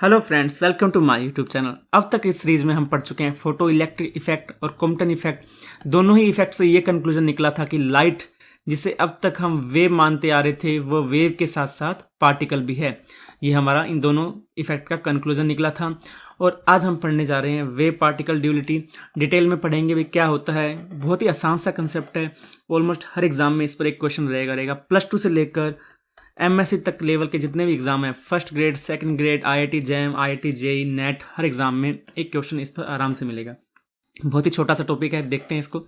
Hello friends, welcome to my YouTube channel. अब तक इस सीरीज में हम पढ़ चुके हैं फोटो इलेक्ट्रिक इफेक्ट और कॉम्पटन इफेक्ट। दोनों ही इफेक्ट से ये कंक्लूजन निकला था कि लाइट, जिसे अब तक हम वेव मानते आ रहे थे, वो वेव के साथ साथ पार्टिकल भी है। ये हमारा इन दोनों इफेक्ट का कंक्लूजन निकला था। और आज हम पढ़ने जा रहे हैं वेव पार्टिकल ड्यूलिटी। डिटेल में पढ़ेंगे भी क्या होता है। बहुत ही आसान सा कंसेप्ट है। ऑलमोस्ट हर एग्जाम में इस पर एक क्वेश्चन रहेगा। +2 से लेकर MSc तक लेवल के जितने भी एग्जाम हैं, first grade, second grade, IIT JAM, IIT JEE, NET, हर एग्जाम में एक क्वेश्चन इस पर आराम से मिलेगा। बहुत ही छोटा सा टॉपिक है, देखते हैं इसको।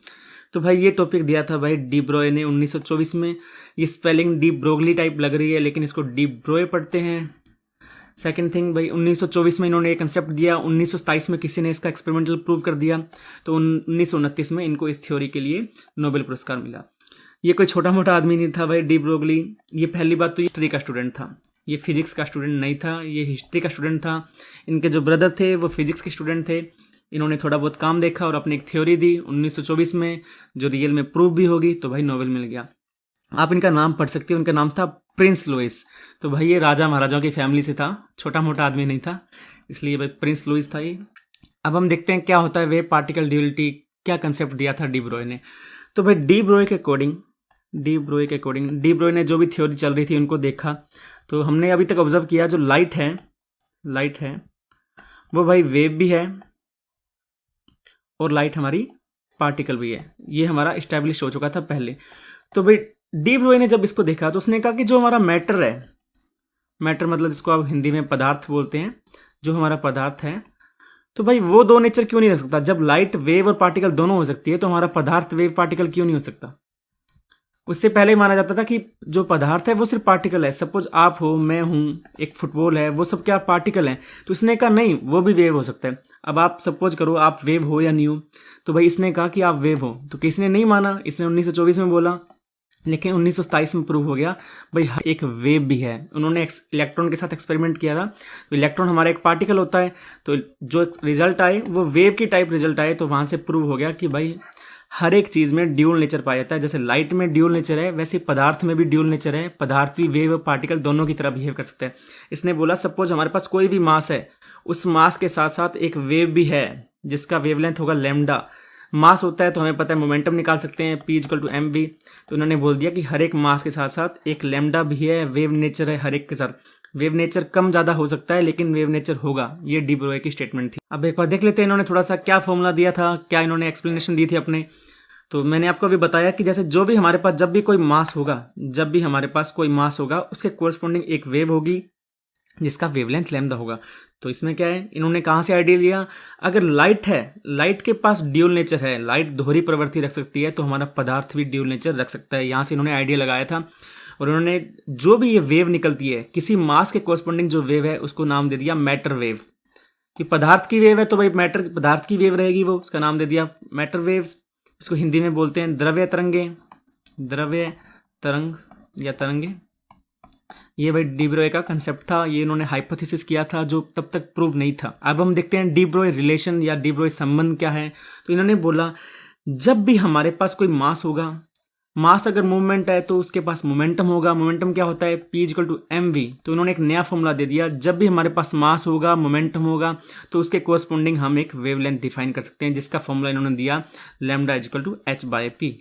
तो भाई ये टॉपिक दिया था भाई डी ब्रोए ने 1924 में। ये स्पेलिंग डी ब्रोगली टाइप लग रही है, लेकिन इसको डी ब्रोए पढ़ते हैं। सेकंड थिंग भाई, 1924 में इन्होंने एक कंसेप्ट दिया। 1927 में किसी ने इसका एक्सपेरिमेंटल प्रूव कर दिया। तो 1929 में इनको इस थ्योरी के लिए नोबेल पुरस्कार मिला। ये कोई छोटा मोटा आदमी नहीं था भाई, डी ब्रोगली। ये पहली बात तो ये हिस्ट्री का स्टूडेंट था, ये फिजिक्स का स्टूडेंट नहीं था, ये हिस्ट्री का स्टूडेंट था। इनके जो ब्रदर थे वो फिजिक्स के स्टूडेंट थे। इन्होंने थोड़ा बहुत काम देखा और अपनी एक थ्योरी दी 1924 में, जो रियल में प्रूव भी होगी। तो भाई नोबेल मिल गया। आप इनका नाम पढ़ सकते हो। उनका नाम था प्रिंस लुइस। तो भाई ये राजा महाराजाओं की फैमिली से था, छोटा मोटा आदमी नहीं था, इसलिए भाई प्रिंस लुइस था ये। अब हम देखते हैं क्या होता है वेव पार्टिकल ड्यूलिटी, क्या कंसेप्ट दिया था डी ब्रोए ने। तो भाई डी ब्रोए के अकॉर्डिंग डी ब्रोए ने जो भी थ्योरी चल रही थी उनको देखा। तो हमने अभी तक ऑब्जर्व किया, जो लाइट है वो भाई वेव भी है और लाइट हमारी पार्टिकल भी है। ये हमारा इस्टेब्लिश हो चुका था पहले। तो भाई डी ब्रोए ने जब इसको देखा तो उसने कहा कि जो हमारा मैटर है, मैटर मतलब जिसको आप हिंदी में पदार्थ बोलते हैं, जो हमारा पदार्थ है, तो भाई वो दो नेचर क्यों नहीं रख सकता। जब लाइट वेव और पार्टिकल दोनों हो सकती है, तो हमारा पदार्थ वेव पार्टिकल क्यों नहीं हो सकता। उससे पहले ही माना जाता था कि जो पदार्थ है वो सिर्फ पार्टिकल है। सपोज आप हो, मैं हूँ, एक फुटबॉल है, वो सब क्या पार्टिकल हैं। तो इसने कहा नहीं, वो भी वेव हो सकता है। अब आप सपोज करो आप वेव हो या नहीं हो, तो भाई इसने कहा कि आप वेव हो, तो किसने नहीं माना। इसने 1924 में बोला, लेकिन 1927 में प्रूव हो गया भाई एक वेव भी है। उन्होंने इलेक्ट्रॉन के साथ एक्सपेरिमेंट किया था। तो इलेक्ट्रॉन हमारा एक पार्टिकल होता है, तो जो रिजल्ट आए वो वेव की टाइप रिजल्ट आए। तो वहाँ से प्रूव हो गया कि भाई हर एक चीज़ में ड्यूल नेचर पाया जाता है। जैसे लाइट में ड्यूल नेचर है, वैसे पदार्थ में भी ड्यूल नेचर है। पदार्थ भी वेव पार्टिकल दोनों की तरह बिहेव कर सकते हैं। इसने बोला सपोज हमारे पास कोई भी मास है, उस मास के साथ साथ एक वेव भी है जिसका वेवलेंथ होगा लैम्डा। मास होता है तो हमें पता है मोमेंटम निकाल सकते हैं, P = mv। तो उन्होंने बोल दिया कि हर एक मास के साथ साथ एक लैम्डा भी है, वेव नेचर है हर एक के साथ। वेव नेचर कम ज़्यादा हो सकता है, लेकिन वेव नेचर होगा। ये डी ब्रोए की स्टेटमेंट थी। अब एक बार देख लेते हैं इन्होंने थोड़ा सा क्या फॉर्मूला दिया था, क्या इन्होंने एक्सप्लेनेशन दी थी अपने। तो मैंने आपको अभी बताया कि जैसे जो भी हमारे पास, जब भी हमारे पास कोई मास होगा, उसके कोरस्पॉन्डिंग एक वेव होगी जिसका वेवलेंथ लैम्डा होगा। तो इसमें क्या है, इन्होंने कहाँ से आइडिया लिया। अगर लाइट है, लाइट के पास ड्यूल नेचर है, लाइट दोहरी प्रवृत्ति रख सकती है, तो हमारा पदार्थ भी ड्यूल नेचर रख सकता है। यहाँ से इन्होंने आइडिया लगाया था। और उन्होंने जो भी ये वेव निकलती है, किसी मास के कोरस्पॉन्डिंग जो वेव है, उसको नाम दे दिया मैटर वेव। कि पदार्थ की वेव है तो भाई मैटर पदार्थ की वेव रहेगी, वो उसका नाम दे दिया मैटर वेव्स। इसको हिंदी में बोलते हैं द्रव्य तरंग या तरंगे। ये भाई डी ब्रोए का कंसेप्ट था। ये इन्होंने हाइपोथेसिस किया था जो तब तक प्रूव नहीं था। अब हम देखते हैं डी ब्रोए रिलेशन या डी ब्रोए संबंध क्या है। तो इन्होंने बोला जब भी हमारे पास कोई मास होगा, मास अगर मूवमेंट है तो उसके पास मोमेंटम होगा। मोमेंटम क्या होता है, P = mv। तो इन्होंने एक नया फॉर्मूला दे दिया, जब भी हमारे पास मास होगा, मोमेंटम होगा, तो उसके कोरस्पॉन्डिंग हम एक वेवलेंथ डिफाइन कर सकते हैं, जिसका फॉर्मूला इन्होंने दिया लैम्डा = h/p।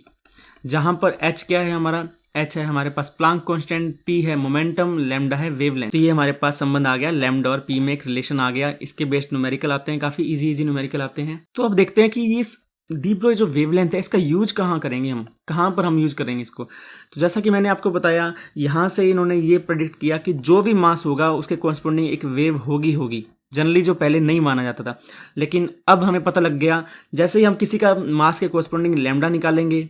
जहां पर h क्या है, हमारा h है हमारे पास प्लांक कांस्टेंट, p है मोमेंटम, लैम्डा है वेवलेंथ। तो ये हमारे पास संबंध आ गया, लैम्डा और p में एक रिलेशन आ गया। इसके बेस्ड न्यूमेरिकल आते हैं, काफी इजी न्यूमेरिकल आते हैं। तो अब देखते हैं कि ये डी ब्रोए जो वेवलेंथ है, इसका यूज कहाँ करेंगे हम, कहाँ पर हम यूज करेंगे इसको। तो जैसा कि मैंने आपको बताया, यहाँ से इन्होंने ये प्रेडिक्ट किया कि जो भी मास होगा उसके कॉरस्पॉन्डिंग एक वेव होगी। जनरली जो पहले नहीं माना जाता था, लेकिन अब हमें पता लग गया। जैसे ही हम किसी का मास के कॉरस्पॉन्डिंग लैम्डा निकालेंगे,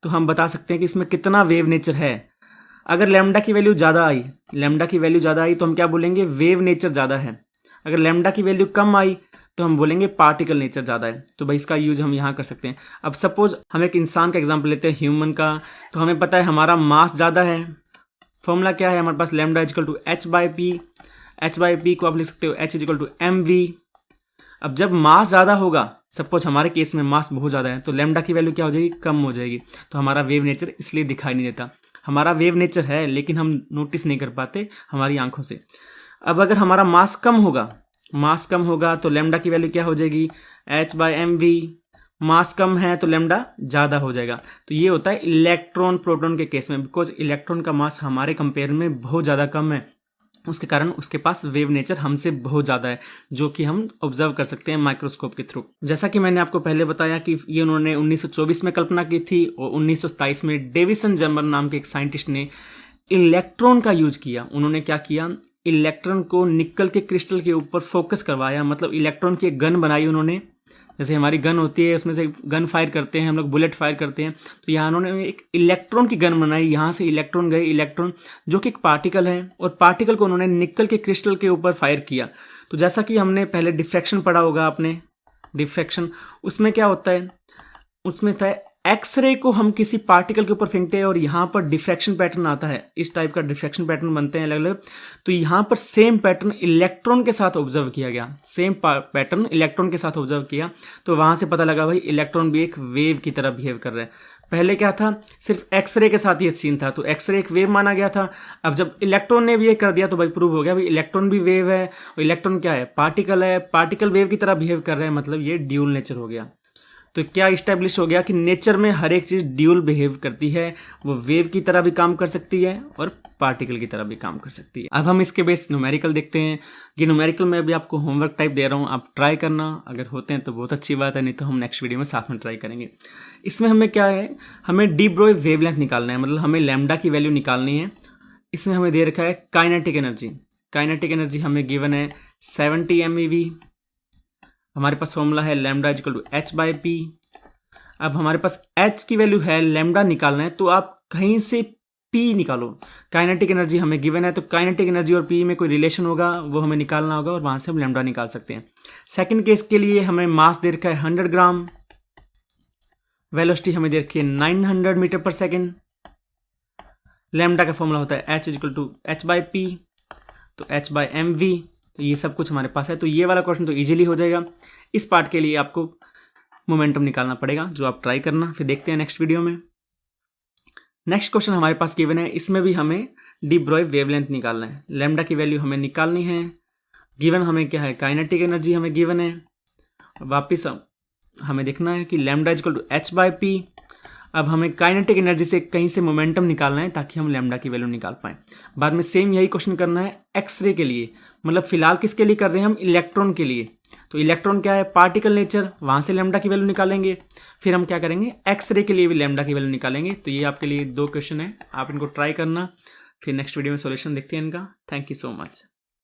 तो हम बता सकते हैं कि इसमें कितना वेव नेचर है। अगर लैम्डा की वैल्यू ज़्यादा आई तो हम क्या बोलेंगे, वेव नेचर ज़्यादा है। अगर लैम्डा की वैल्यू कम आई तो हम बोलेंगे पार्टिकल नेचर ज़्यादा है। तो भाई इसका यूज हम यहाँ कर सकते हैं। अब सपोज हम एक इंसान का एग्जांपल लेते हैं, ह्यूमन का। तो हमें पता है हमारा मास ज़्यादा है। फॉर्मूला क्या है हमारे पास, लैम्डा = h/p। h/p को आप लिख सकते हो h = mv। अब जब मास ज़्यादा होगा, सपोज हमारे केस में मास बहुत ज़्यादा है, तो लैम्डा की वैल्यू क्या हो जाएगी, कम हो जाएगी। तो हमारा वेव नेचर इसलिए दिखाई नहीं देता। हमारा वेव नेचर है, लेकिन हम नोटिस नहीं कर पाते हमारी आंखों से। अब अगर हमारा मास कम होगा तो लैम्डा की वैल्यू क्या हो जाएगी, h/mv। मास कम है तो लैम्डा ज़्यादा हो जाएगा। तो ये होता है इलेक्ट्रॉन प्रोटॉन के केस में, बिकॉज इलेक्ट्रॉन का मास हमारे कंपेयर में बहुत ज़्यादा कम है, उसके कारण उसके पास वेव नेचर हमसे बहुत ज़्यादा है, जो कि हम ऑब्जर्व कर सकते हैं माइक्रोस्कोप के थ्रू। जैसा कि मैंने आपको पहले बताया कि ये उन्होंने 1924 में कल्पना की थी और 1927 में डेविसन जर्मर नाम के एक साइंटिस्ट ने इलेक्ट्रॉन का यूज किया। उन्होंने क्या किया, इलेक्ट्रॉन को निकल के क्रिस्टल के ऊपर फोकस करवाया, मतलब इलेक्ट्रॉन की एक गन बनाई उन्होंने। जैसे हमारी गन होती है, उसमें से गन फायर करते हैं हम लोग, बुलेट फायर करते हैं, तो यहाँ उन्होंने एक इलेक्ट्रॉन की गन बनाई। यहाँ से इलेक्ट्रॉन गए, इलेक्ट्रॉन जो कि एक पार्टिकल है, और पार्टिकल को उन्होंने निकल के क्रिस्टल के ऊपर फायर किया। तो जैसा कि हमने पहले डिफ्रैक्शन पढ़ा होगा आपने, डिफ्रैक्शन, उसमें क्या होता है, उसमें था एक्सरे को हम किसी पार्टिकल के ऊपर फेंकते हैं और यहाँ पर डिफ्रैक्शन पैटर्न आता है, इस टाइप का डिफ्रैक्शन पैटर्न बनते हैं अलग अलग। तो यहाँ पर सेम पैटर्न इलेक्ट्रॉन के साथ ऑब्जर्व किया गया, सेम पैटर्न इलेक्ट्रॉन के साथ ऑब्जर्व किया, तो वहाँ से पता लगा भाई इलेक्ट्रॉन भी एक वेव की तरह बिहेव कर रहा है। पहले क्या था, सिर्फ एक्सरे के साथ ये सीन था, तो एक्सरे एक वेव माना गया था। अब जब इलेक्ट्रॉन ने भी ये कर दिया तो भाई प्रूव हो गया भाई इलेक्ट्रॉन भी वेव है, और इलेक्ट्रॉन क्या है, पार्टिकल है, पार्टिकल वेव की तरह बिहेव कर रहे हैं, मतलब ये ड्यूल नेचर हो गया। तो क्या इस्टेब्लिश हो गया कि नेचर में हर एक चीज़ ड्यूल बिहेव करती है, वो वेव की तरह भी काम कर सकती है और पार्टिकल की तरह भी काम कर सकती है। अब हम इसके बेस न्यूमेरिकल देखते हैं। ये न्यूमेरिकल में भी आपको होमवर्क टाइप दे रहा हूँ, आप ट्राई करना, अगर होते हैं तो बहुत अच्छी बात है, नहीं तो हम नेक्स्ट वीडियो में साथ में ट्राई करेंगे। इसमें हमें क्या है, हमें डी ब्रोई वेवलेंथ निकालना है, मतलब हमें लैम्डा की वैल्यू निकालनी है। इसमें हमें दे रखा है काइनेटिक एनर्जी। काइनेटिक एनर्जी हमें गिवन है 70 MeV। हमारे पास फॉर्मूला है lambda is equal to h/p। अब हमारे पास h की वैल्यू है, लैम्डा निकालना है, तो आप कहीं से p निकालो। काइनेटिक एनर्जी हमें गिवन है, तो काइनेटिक एनर्जी और p में कोई रिलेशन होगा, वो हमें निकालना होगा, और वहाँ से हम लैम्डा निकाल सकते हैं। सेकंड केस के लिए हमें मास दे रखा है 100 ग्राम, वेलोसिटी हमें दे रखी है 900 मीटर पर सेकेंड। लैम्डा का फॉर्मूला होता है h is equal to h/p, तो h/mv। तो ये सब कुछ हमारे पास है, तो ये वाला क्वेश्चन तो इजीली हो जाएगा। इस पार्ट के लिए आपको मोमेंटम निकालना पड़ेगा, जो आप ट्राई करना, फिर देखते हैं नेक्स्ट वीडियो में। नेक्स्ट क्वेश्चन हमारे पास गिवन है, इसमें भी हमें डी ब्रोई वेवलेंथ निकालना है, लैम्डा की वैल्यू हमें निकालनी है। गिवन हमें क्या है, काइनेटिक एनर्जी हमें गिवन है। वापिस हमें देखना है कि lambda is equal to h/p। अब हमें काइनेटिक एनर्जी से कहीं से मोमेंटम निकालना है ताकि हम लैम्डा की वैल्यू निकाल पाएँ। बाद में सेम यही क्वेश्चन करना है एक्सरे के लिए, मतलब फिलहाल किसके लिए कर रहे हैं हम, इलेक्ट्रॉन के लिए। तो इलेक्ट्रॉन क्या है, पार्टिकल नेचर, वहाँ से लैम्डा की वैल्यू निकालेंगे। फिर हम क्या करेंगे, एक्सरे के लिए भी लैम्डा की वैल्यू निकालेंगे। तो ये आपके लिए 2 क्वेश्चन है, आप इनको ट्राई करना, फिर नेक्स्ट वीडियो में सॉल्यूशन देखते हैं इनका। Thank you so much.